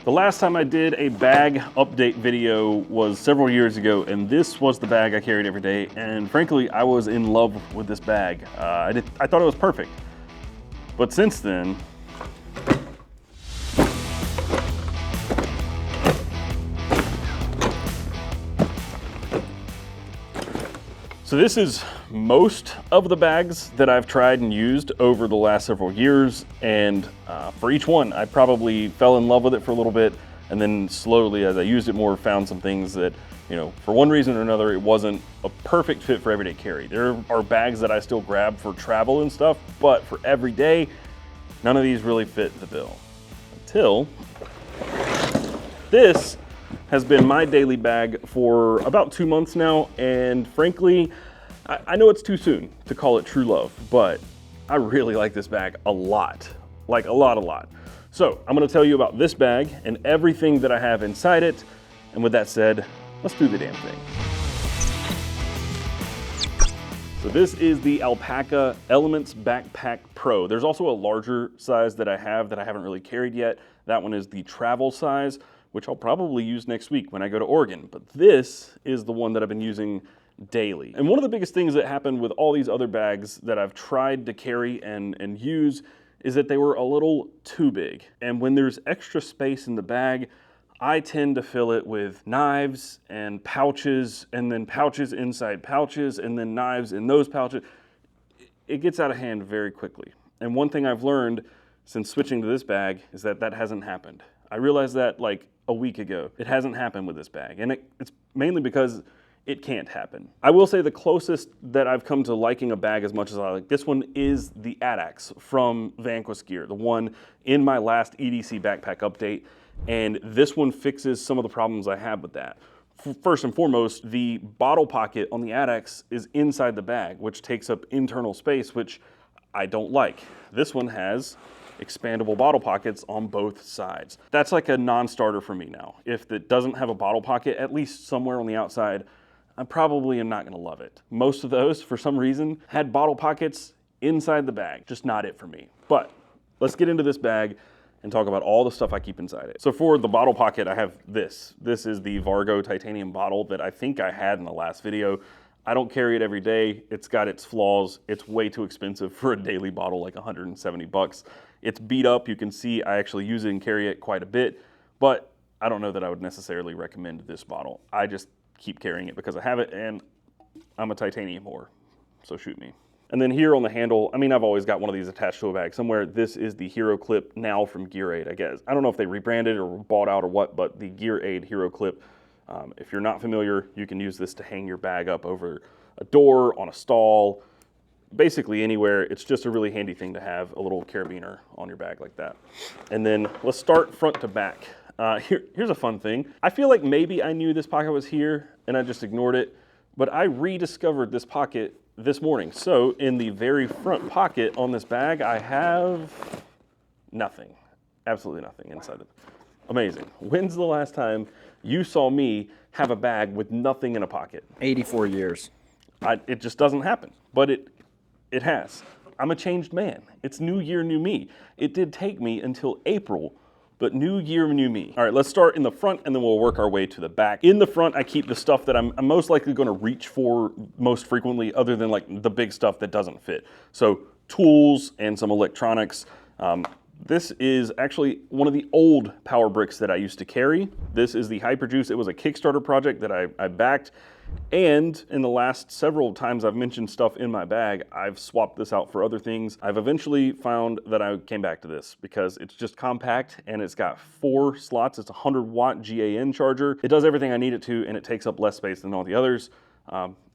The last time I did a bag update video was several years ago, and this was the bag I carried every day, and frankly, I was in love with this bag. I thought it was perfect. But since then, so this is most of the bags that I've tried and used over the last several years, and for each one, I probably fell in love with it for a little bit, and then slowly, as I used it more, found some things that, you know, for one reason or another, it wasn't a perfect fit for everyday carry. There are bags that I still grab for travel and stuff, but for everyday, none of these really fit the bill. Until this has been my daily bag for about 2 months now, and frankly, I know it's too soon to call it true love, but I really like this bag a lot. Like a lot. So I'm gonna tell you about this bag and everything that I have inside it, and with that said, let's do the damn thing. So this is the Alpaca Elements Backpack Pro. There's also a larger size that I haven't really carried yet. That one is the travel size, which I'll probably use next week when I go to Oregon. But this is the one that I've been using daily. And one of the biggest things that happened with all these other bags that I've tried to carry and use is that they were a little too big. And when there's extra space in the bag, I tend to fill it with knives and pouches, and then pouches inside pouches, and then knives in those pouches. It gets out of hand very quickly. And one thing I've learned since switching to this bag is that that hasn't happened. I realized that like a week ago. It hasn't happened with this bag, and it's mainly because it can't happen. I will say the closest that I've come to liking a bag as much as I like this one is the ADAX from Vanquist Gear, the one in my last EDC Backpack update, and this one fixes some of the problems I had with that. First and foremost, the bottle pocket on the ADAX is inside the bag, which takes up internal space, which I don't like. This one has expandable bottle pockets on both sides. That's like a non-starter for me now. If it doesn't have a bottle pocket, at least somewhere on the outside, I probably am not gonna love it. Most of those, for some reason, had bottle pockets inside the bag. Just not it for me. But let's get into this bag and talk about all the stuff I keep inside it. So for the bottle pocket, I have this. This is the Vargo titanium bottle that I think I had in the last video. I don't carry it every day. It's got its flaws. It's way too expensive for a daily bottle, like 170 bucks. It's beat up. You can see I actually use it and carry it quite a bit, but I don't know that I would necessarily recommend this bottle. I just keep carrying it because I have it, and I'm a titanium whore, so shoot me. And then here on the handle, I mean, I've always got one of these attached to a bag somewhere. This is the Hero Clip now from Gear Aid, I guess. I don't know if they rebranded or bought out or what, but the Gear Aid Hero Clip, if you're not familiar, you can use this to hang your bag up over a door, on a stall, basically anywhere. It's just a really handy thing to have, a little carabiner on your bag like that. And then let's start front to back. Here's a fun thing. I feel like maybe I knew this pocket was here and I just ignored it, but I rediscovered this pocket this morning. So in the very front pocket on this bag, I have nothing, absolutely nothing inside it. Amazing. When's the last time you saw me have a bag with nothing in a pocket? 84 years. It just doesn't happen, but it has. I'm a changed man. It's new year, new me. It did take me until April, but new year, new me. All right, let's start in the front and then we'll work our way to the back. In the front, I keep the stuff that I'm most likely gonna reach for most frequently, other than like the big stuff that doesn't fit. So tools and some electronics. This is actually one of the old power bricks that I used to carry. This is the Hyperjuice. It was a Kickstarter project that I backed. And in the last several times I've mentioned stuff in my bag, I've swapped this out for other things. I've eventually found that I came back to this because it's just compact and it's got 4 slots. It's a 100-watt GAN charger. It does everything I need it to, and it takes up less space than all the others.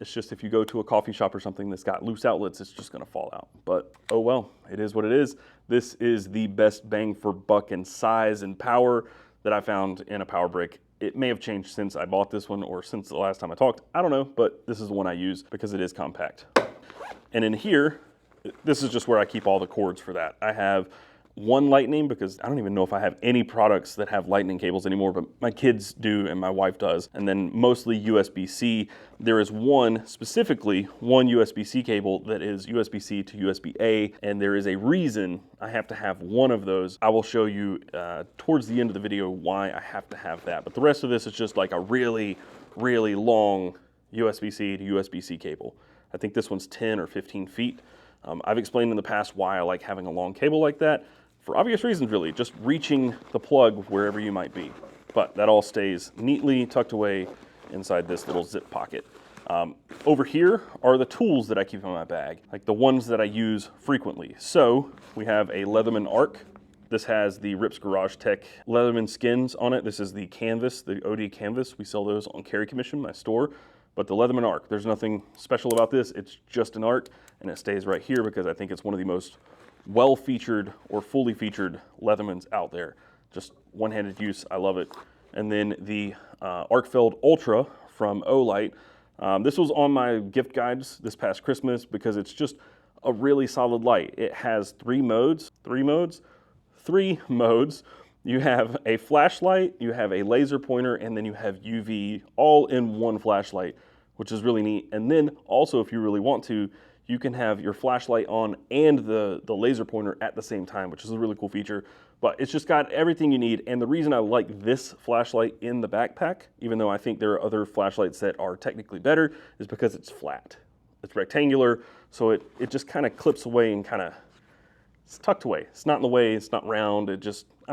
It's just if you go to a coffee shop or something that's got loose outlets, it's just gonna fall out. But oh well, it is what it is. This is the best bang for buck in size and power that I found in a power brick. It may have changed since I bought this one or since the last time I talked. I don't know, but this is the one I use because it is compact. And in here, this is just where I keep all the cords for that. I have one lightning, because I don't even know if I have any products that have lightning cables anymore, but my kids do and my wife does. And then mostly USB-C. There is specifically one USB-C cable that is USB-C to USB-A, and there is a reason I have to have one of those. I will show you towards the end of the video why I have to have that. But the rest of this is just like a really, really long USB-C to USB-C cable. I think this one's 10 or 15 feet. I've explained in the past why I like having a long cable like that, for obvious reasons really, just reaching the plug wherever you might be. But that all stays neatly tucked away inside this little zip pocket. Over here are the tools that I keep in my bag, like the ones that I use frequently. So we have a Leatherman Arc. This has the Rips Garage Tech Leatherman skins on it. This is the canvas, the OD canvas. We sell those on Carry Commission, my store. But the Leatherman Arc, there's nothing special about this. It's just an arc, and it stays right here because I think it's one of the most well-featured or fully featured Leathermans out there. Just one-handed use, I love it. And then the Arcfeld Ultra from Olight. This was on my gift guides this past Christmas because it's just a really solid light. It has three modes. You have a flashlight, you have a laser pointer, and then you have UV all in one flashlight, which is really neat. And then also, if you really want to, you can have your flashlight on and the laser pointer at the same time, which is a really cool feature. But it's just got everything you need. And the reason I like this flashlight in the backpack, even though I think there are other flashlights that are technically better, is because it's flat. It's rectangular, so it just kind of clips away and it's tucked away. It's not in the way, it's not round, I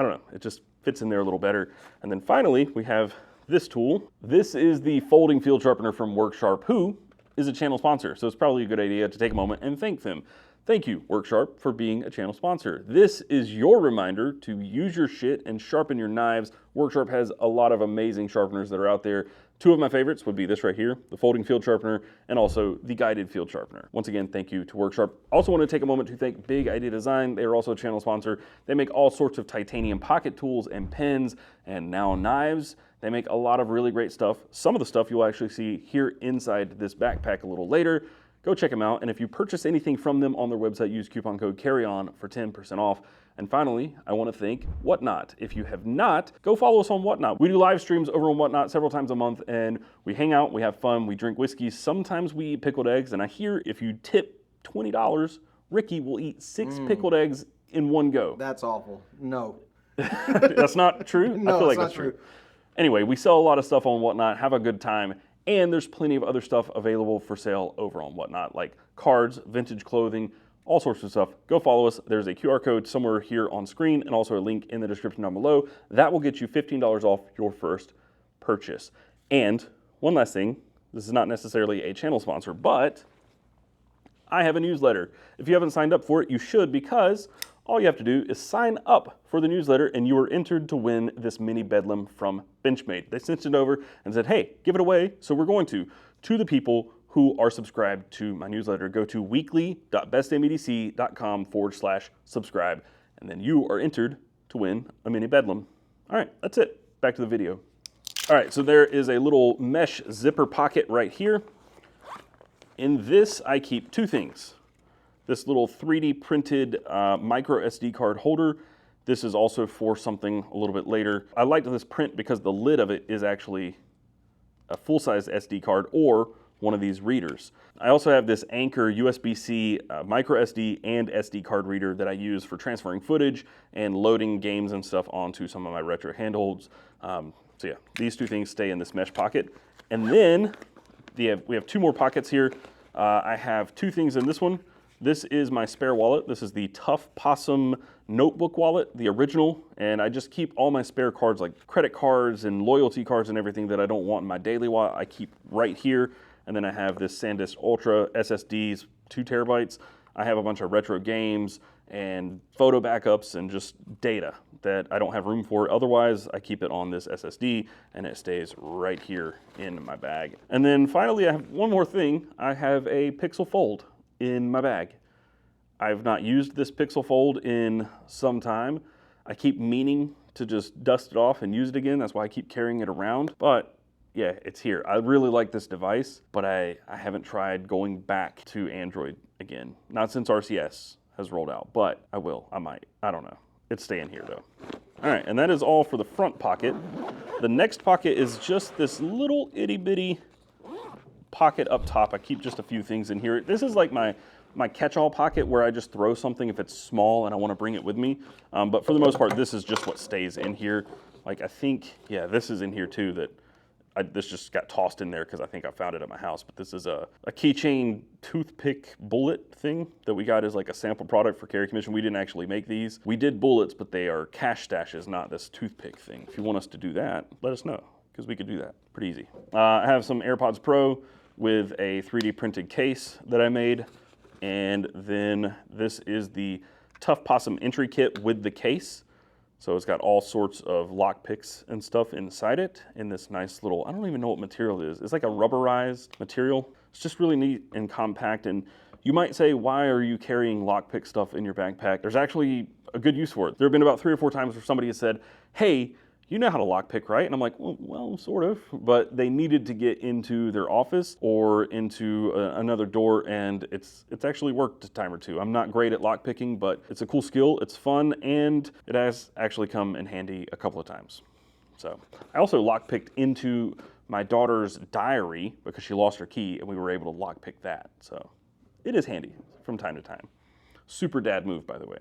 don't know, it just fits in there a little better. And then finally, we have this tool. This is the folding field sharpener from Worksharp, who is a channel sponsor. So it's probably a good idea to take a moment and thank them. Thank you, Worksharp, for being a channel sponsor. This is your reminder to use your shit and sharpen your knives. Worksharp has a lot of amazing sharpeners that are out there. Two of my favorites would be this right here, the folding field sharpener, and also the guided field sharpener. Once again, thank you to Worksharp. Also want to take a moment to thank Big Idea Design. They are also a channel sponsor. They make all sorts of titanium pocket tools and pens and now knives. They make a lot of really great stuff. Some of the stuff you'll actually see here inside this backpack a little later. Go check them out. And if you purchase anything from them on their website, use coupon code CARRYON for 10% off. And finally, I want to thank Whatnot. If you have not, go follow us on Whatnot. We do live streams over on Whatnot several times a month, and we hang out, we have fun, we drink whiskey. Sometimes we eat pickled eggs, and I hear if you tip $20, Ricky will eat 6 pickled eggs in one go. That's awful. No. That's not true? No, I feel like it's that's not true. Anyway, we sell a lot of stuff on Whatnot. Have a good time. And there's plenty of other stuff available for sale over on Whatnot, like cards, vintage clothing, all sorts of stuff. Go follow us. There's a QR code somewhere here on screen and also a link in the description down below. That will get you $15 off your first purchase. And one last thing, this is not necessarily a channel sponsor, but I have a newsletter. If you haven't signed up for it, you should, because all you have to do is sign up for the newsletter and you are entered to win this mini Bedlam from Benchmade. They sent it over and said, hey, give it away. So we're going to the people who are subscribed to my newsletter. Go to weekly.bestdamedc.com/subscribe, and then you are entered to win a mini Bedlam. All right, that's it. Back to the video. All right, so there is a little mesh zipper pocket right here. In this, I keep two things. This little 3D printed micro SD card holder. This is also for something a little bit later. I liked this print because the lid of it is actually a full-size SD card or one of these readers. I also have this Anker USB-C micro SD and SD card reader that I use for transferring footage and loading games and stuff onto some of my retro handholds. So yeah, these two things stay in this mesh pocket. And then we have two more pockets here. I have two things in this one. This is my spare wallet. This is the Tough Possum notebook wallet, the original, and I just keep all my spare cards, like credit cards and loyalty cards and everything that I don't want in my daily wallet, I keep right here. And then I have this SanDisk Ultra SSDs, 2 terabytes. I have a bunch of retro games and photo backups and just data that I don't have room for. Otherwise, I keep it on this SSD and it stays right here in my bag. And then finally, I have one more thing. I have a Pixel Fold in my bag. I've not used this Pixel Fold in some time. I keep meaning to just dust it off and use it again. That's why I keep carrying it around. But yeah, it's here. I really like this device, but I haven't tried going back to Android again. Not since RCS has rolled out, but I will. I might. I don't know. It's staying here though. All right, and that is all for the front pocket. The next pocket is just this little itty bitty pocket up top. I keep just a few things in here. This is like my catch-all pocket where I just throw something if it's small and I want to bring it with me. But for the most part, this is just what stays in here. Like I think, yeah, this is in here too. This just got tossed in there because I think I found it at my house. But this is a keychain toothpick bullet thing that we got as like a sample product for Carry Commission. We didn't actually make these. We did bullets, but they are cash stashes, not this toothpick thing. If you want us to do that, let us know because we could do that. Pretty easy. I have some AirPods Pro with a 3D printed case that I made. And then this is the Tough Possum entry kit with the case. So it's got all sorts of lock picks and stuff inside it in this nice little, I don't even know what material it is. It's like a rubberized material. It's just really neat and compact. And you might say, why are you carrying lockpick stuff in your backpack? There's actually a good use for it. There have been about 3 or 4 times where somebody has said, hey, you know how to lockpick, right? And I'm like, well, sort of. But they needed to get into their office or into another door, and it's actually worked a time or two. I'm not great at lockpicking, but it's a cool skill, it's fun, and it has actually come in handy a couple of times. So I also lockpicked into my daughter's diary because she lost her key, and we were able to lockpick that. So it is handy from time to time. Super dad move, by the way.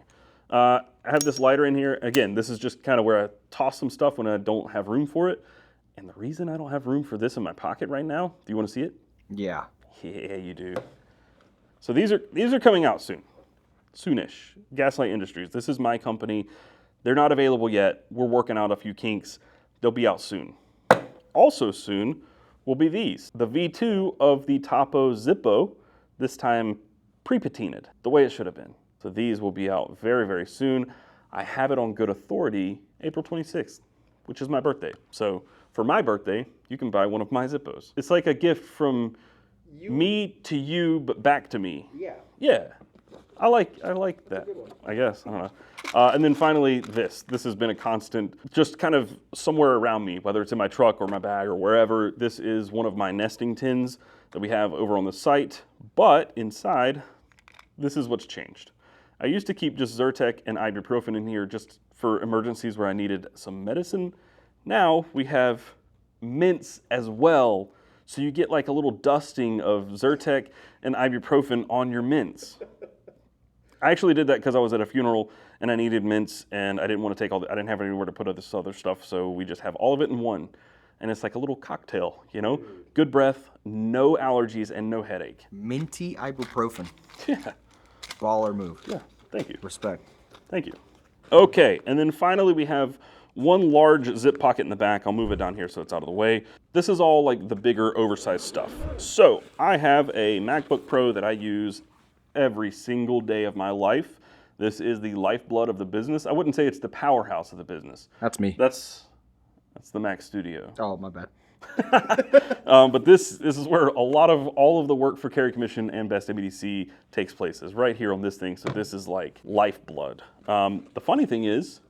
I have this lighter in here. Again, this is just kind of where I toss some stuff when I don't have room for it. And the reason I don't have room for this in my pocket right now, do you want to see it? Yeah. Yeah, you do. So these are coming out soon. Soonish. Gaslight Industries. This is my company. They're not available yet. We're working out a few kinks. They'll be out soon. Also soon will be these. The V2 of the Topo Zippo, this time pre-patinaed, the way it should have been. So these will be out very, very soon. I have it on good authority, April 26th, which is my birthday. So for my birthday, you can buy one of my Zippos. It's like a gift from me to you, but back to me. Yeah. Yeah, I like that, I guess, I don't know. And then finally, this has been a constant, just kind of somewhere around me, whether it's in my truck or my bag or wherever. This is one of my nesting tins that we have over on the site, but inside, this is what's changed. I used to keep just Zyrtec and ibuprofen in here just for emergencies where I needed some medicine. Now we have mints as well. So you get like a little dusting of Zyrtec and ibuprofen on your mints. I actually did that because I was at a funeral and I needed mints and I didn't want to take I didn't have anywhere to put all this other stuff. So we just have all of it in one. And it's like a little cocktail, you know? Good breath, no allergies, and no headache. Minty ibuprofen. Yeah. Baller move. Yeah, thank you. Respect. Thank you. Okay, and then finally we have one large zip pocket in the back. I'll move it down here so it's out of the way. This is all like the bigger oversized stuff. So I have a MacBook Pro that I use every single day of my life. This is the lifeblood of the business. I wouldn't say it's the powerhouse of the business. That's me. That's the Mac Studio. Oh, my bad. But this is where all of the work for Carry Commission and Best EDC takes place, is right here on this thing. So this is like lifeblood. The funny thing is,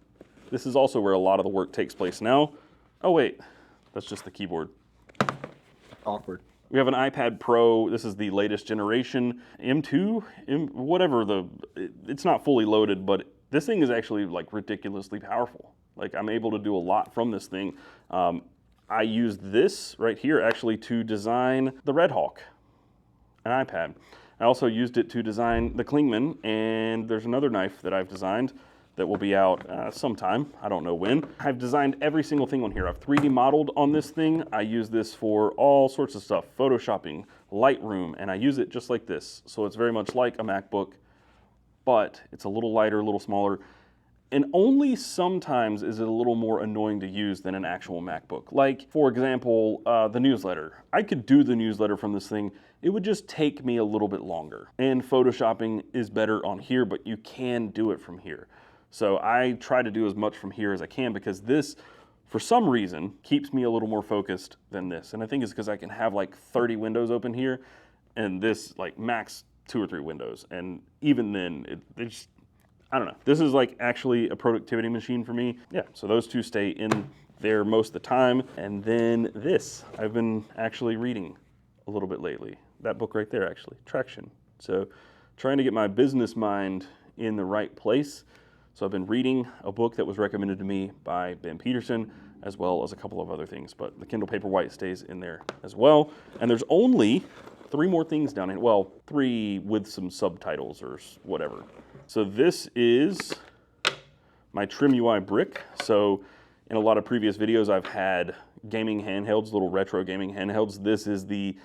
this is also where a lot of the work takes place now. Oh wait, that's just the keyboard. Awkward. We have an iPad Pro. This is the latest generation, M2, whatever it's not fully loaded, but this thing is actually like ridiculously powerful. Like I'm able to do a lot from this thing. I used this right here actually to design the Red Hawk, an iPad. I also used it to design the Klingman, and there's another knife that I've designed that will be out sometime, I don't know when. I've designed every single thing on here. I've 3D modeled on this thing. I use this for all sorts of stuff, photoshopping, Lightroom, and I use it just like this. So it's very much like a MacBook, but it's a little lighter, a little smaller. And only sometimes is it a little more annoying to use than an actual MacBook. Like, for example, the newsletter. I could do the newsletter from this thing. It would just take me a little bit longer. And photoshopping is better on here, but you can do it from here. So I try to do as much from here as I can because this, for some reason, keeps me a little more focused than this. And I think it's because I can have like 30 windows open here, and this like max 2 or 3 windows. And even then, I don't know. This is like actually a productivity machine for me. Yeah, so those two stay in there most of the time. And then this, I've been actually reading a little bit lately. That book right there, actually, Traction. So trying to get my business mind in the right place So I've been reading a book that was recommended to me by Ben Peterson, as well as a couple of other things, but the Kindle Paperwhite stays in there as well. And there's only 3 more things down here. Well, 3 with some subtitles or whatever. So this is my Trim UI brick. So in a lot of previous videos, I've had gaming handhelds, little retro gaming handhelds. This is the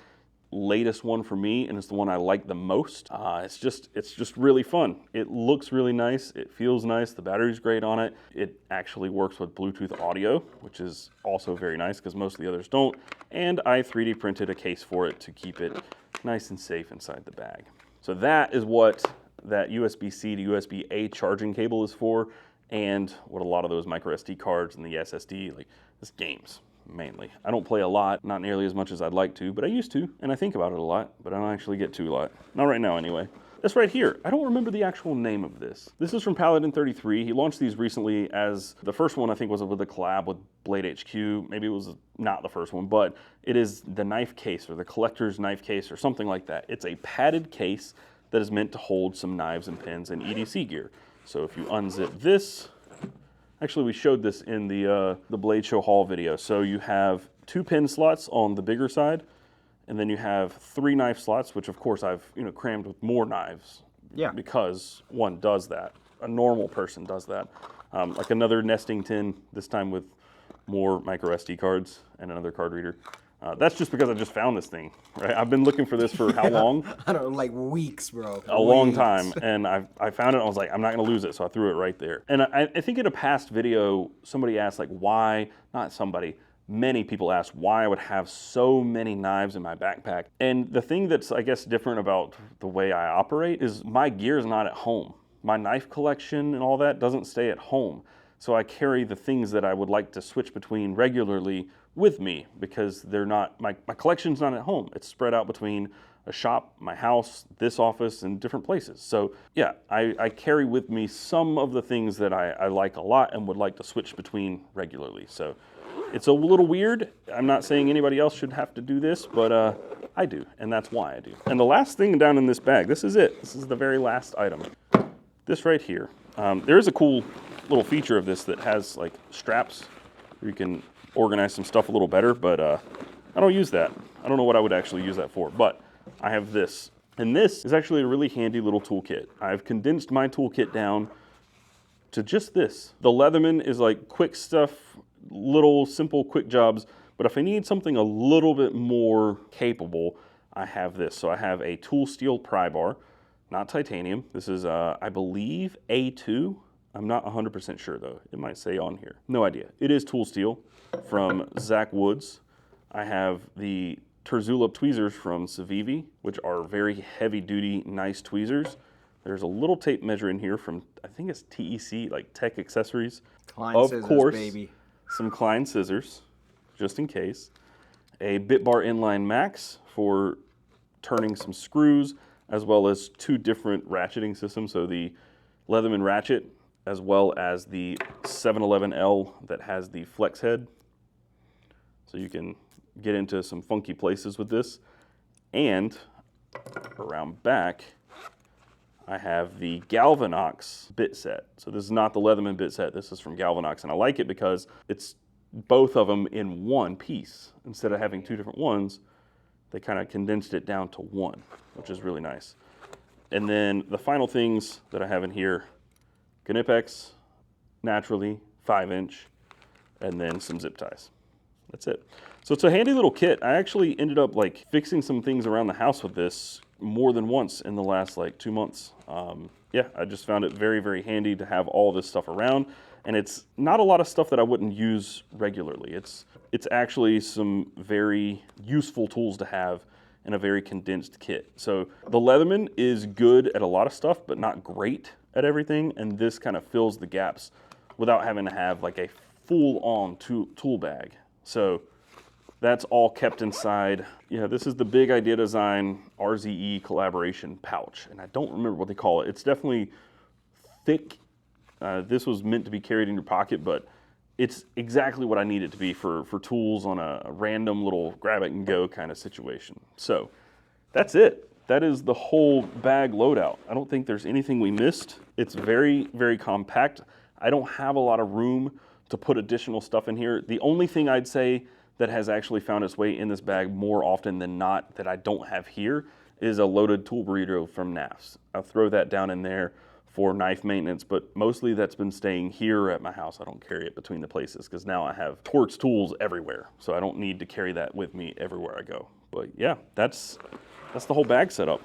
latest one for me, and it's the one I like the most. It's just really fun. It looks really nice. It feels nice. The battery's great on it. It actually works with Bluetooth audio, which is also very nice because most of the others don't. And I 3D printed a case for it to keep it nice and safe inside the bag. So that is what that USB-C to USB-A charging cable is for, and what a lot of those microSD cards and the SSD, like, this games. Mainly. I don't play a lot, not nearly as much as I'd like to, but I used to, and I think about it a lot, but I don't actually get to a lot. Not right now, anyway. This right here, I don't remember the actual name of this. This is from Paladin 33. He launched these recently as, the first one I think was with a collab with Blade HQ. Maybe it was not the first one, but it is the knife case, or the collector's knife case, or something like that. It's a padded case that is meant to hold some knives and pins and EDC gear. So if you unzip this, actually, we showed this in the Blade Show haul video. So you have 2 pin slots on the bigger side, and then you have 3 knife slots, which of course I've crammed with more knives. Yeah. Because one does that. A normal person does that. Like another nesting tin, this time with more microSD cards and another card reader. That's just because I just found this thing, right? I've been looking for this for how long? I don't know, like weeks, bro. A long time, and I found it, and I was like, I'm not gonna lose it, so I threw it right there. And I think in a past video, somebody asked like why, not somebody, many people asked why I would have so many knives in my backpack. And the thing that's, I guess, different about the way I operate is my gear is not at home. My knife collection and all that doesn't stay at home. So I carry the things that I would like to switch between regularly with me because they're not, my collection's not at home. It's spread out between a shop, my house, this office, and different places. So yeah, I carry with me some of the things that I like a lot and would like to switch between regularly. So it's a little weird. I'm not saying anybody else should have to do this, but I do, and that's why I do. And the last thing down in this bag, this is it. This is the very last item. This right here. There is a cool little feature of this that has like straps where you can organize some stuff a little better, but I don't use that. I don't know what I would actually use that for, but I have this. And this is actually a really handy little toolkit. I've condensed my toolkit down to just this. The Leatherman is like quick stuff, little simple quick jobs, but if I need something a little bit more capable, I have this. So I have a tool steel pry bar, not titanium. This is, I believe, A2. I'm not 100% sure though. It might say on here. No idea. It is tool steel from Zach Woods. I have the Terzula tweezers from Civivi, which are very heavy duty, nice tweezers. There's a little tape measure in here from, I think it's TEC, like Tech Accessories. Klein of scissors, course, baby. some Klein scissors, just in case. A Bit Bar Inline Max for turning some screws, as well as 2 different ratcheting systems. So the Leatherman ratchet, as well as the 711L that has the flex head. So you can get into some funky places with this. And around back, I have the Galvanox bit set. So this is not the Leatherman bit set, this is from Galvanox, and I like it because it's both of them in one piece. Instead of having 2 different ones, they kind of condensed it down to one, which is really nice. And then the final things that I have in here, Knipex, naturally, 5-inch, and then some zip ties. That's it. So it's a handy little kit. I actually ended up like fixing some things around the house with this more than once in the last like 2 months. Yeah, I just found it very, very handy to have all this stuff around. And it's not a lot of stuff that I wouldn't use regularly. It's actually some very useful tools to have in a very condensed kit. So the Leatherman is good at a lot of stuff, but not great at everything. And this kind of fills the gaps without having to have like a full-on tool bag. So that's all kept inside. Yeah, this is the Big Idea Design RZE collaboration pouch. And I don't remember what they call it. It's definitely thick. This was meant to be carried in your pocket, but it's exactly what I need it to be for tools on a random little grab it and go kind of situation. So that's it. that is the whole bag loadout. I don't think there's anything we missed. It's very, very compact. I don't have a lot of room to put additional stuff in here. The only thing I'd say that has actually found its way in this bag more often than not that I don't have here is a loaded tool burrito from NAFS. I'll throw that down in there for knife maintenance, but mostly that's been staying here at my house. I don't carry it between the places because now I have Torx tools everywhere, so I don't need to carry that with me everywhere I go. But yeah, that's the whole bag setup.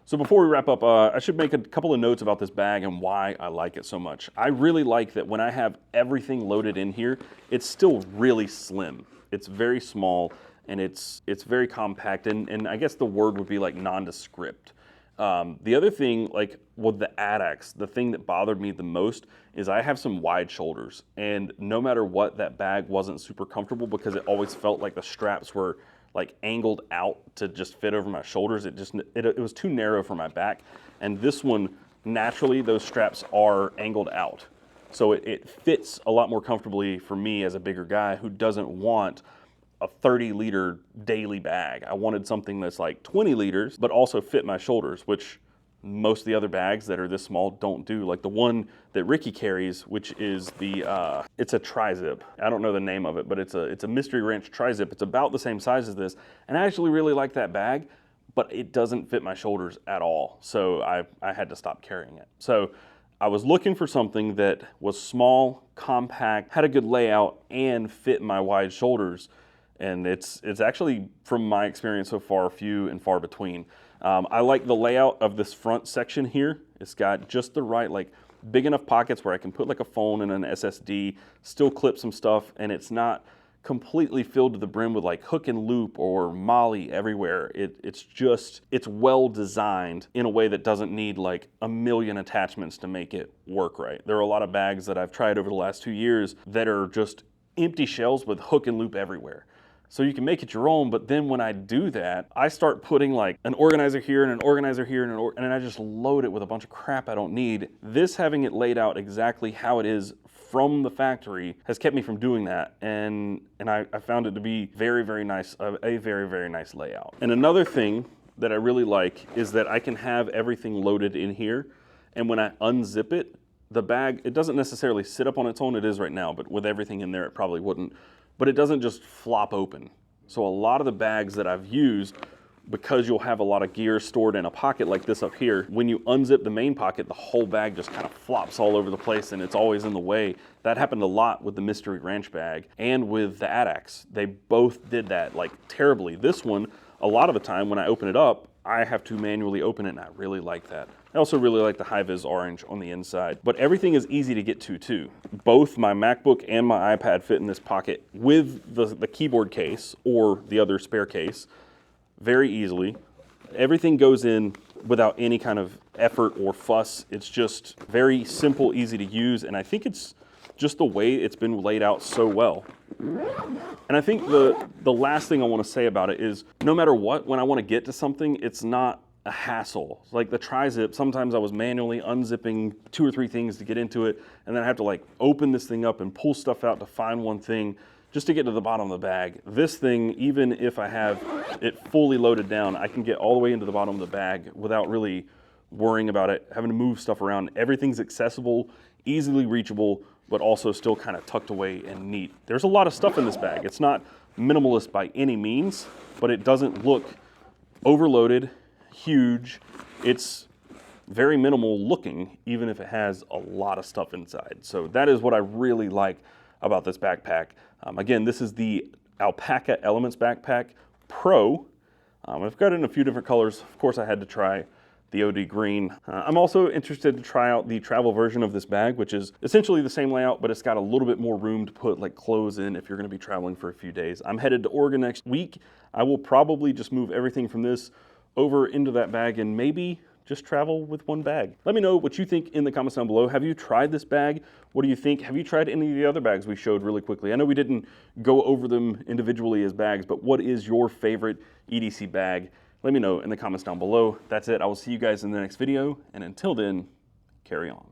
So before we wrap up, I should make a couple of notes about this bag and why I like it so much. I really like that when I have everything loaded in here, it's still really slim. It's very small and it's very compact, and I guess the word would be like nondescript. The other thing, like with the ADX, the thing that bothered me the most is I have some wide shoulders, and no matter what, that bag wasn't super comfortable because it always felt like the straps were like angled out to just fit over my shoulders. It was too narrow for my back, and this one, naturally, those straps are angled out. So it fits a lot more comfortably for me as a bigger guy who doesn't want a 30-liter daily bag. I wanted something that's like 20 liters, but also fit my shoulders, which most of the other bags that are this small don't do. Like the one that Ricky carries, which is it's a tri-zip. I don't know the name of it, but it's a Mystery Ranch tri-zip. It's about the same size as this, and I actually really like that bag, but it doesn't fit my shoulders at all. So I had to stop carrying it. So I was looking for something that was small, compact, had a good layout, and fit my wide shoulders. And it's actually, from my experience so far, few and far between. I like the layout of this front section here. It's got just the right, like, big enough pockets where I can put like a phone and an SSD, still clip some stuff, and it's not completely filled to the brim with like hook and loop or molly everywhere. It's well designed in a way that doesn't need like a million attachments to make it work right. There are a lot of bags that I've tried over the last 2 years that are just empty shells with hook and loop everywhere. So you can make it your own, but then when I do that, I start putting like an organizer here and an organizer here and I just load it with a bunch of crap I don't need. This, having it laid out exactly how it is from the factory, has kept me from doing that, and I found it to be very, very nice, a very, very nice layout. And another thing that I really like is that I can have everything loaded in here, and when I unzip it, the bag, it doesn't necessarily sit up on its own. It is right now, but with everything in there, it probably wouldn't. But it doesn't just flop open. So a lot of the bags that I've used, because you'll have a lot of gear stored in a pocket like this up here, when you unzip the main pocket, the whole bag just kind of flops all over the place and it's always in the way. That happened a lot with the Mystery Ranch bag and with the ADX. They both did that like terribly. This one, a lot of the time when I open it up, I have to manually open it, and I really like that. I also really like the high-vis orange on the inside. But everything is easy to get to too. Both my MacBook and my iPad fit in this pocket with the keyboard case or the other spare case very easily. Everything goes in without any kind of effort or fuss. It's just very simple, easy to use, and I think it's just the way it's been laid out so well. And I think the last thing I want to say about it is, no matter what, when I want to get to something, it's not a hassle. Like the tri-zip, sometimes I was manually unzipping 2 or 3 things to get into it, and then I have to like open this thing up and pull stuff out to find one thing just to get to the bottom of the bag. This thing, even if I have it fully loaded down, I can get all the way into the bottom of the bag without really worrying about it, having to move stuff around. Everything's accessible, easily reachable, but also still kind of tucked away and neat. There's a lot of stuff in this bag. It's not minimalist by any means, but it doesn't look overloaded, huge. It's very minimal looking, even if it has a lot of stuff inside. So that is what I really like about this backpack. Again, this is the Alpaca Elements Backpack Pro. I've got it in a few different colors. Of course, I had to try the OD green. I'm also interested to try out the travel version of this bag, which is essentially the same layout, but it's got a little bit more room to put like clothes in if you're gonna be traveling for a few days. I'm headed to Oregon next week. I will probably just move everything from this over into that bag and maybe just travel with one bag. Let me know what you think in the comments down below. Have you tried this bag? What do you think? Have you tried any of the other bags we showed really quickly? I know we didn't go over them individually as bags, but what is your favorite EDC bag? Let me know in the comments down below. That's it. I will see you guys in the next video, and until then, carry on.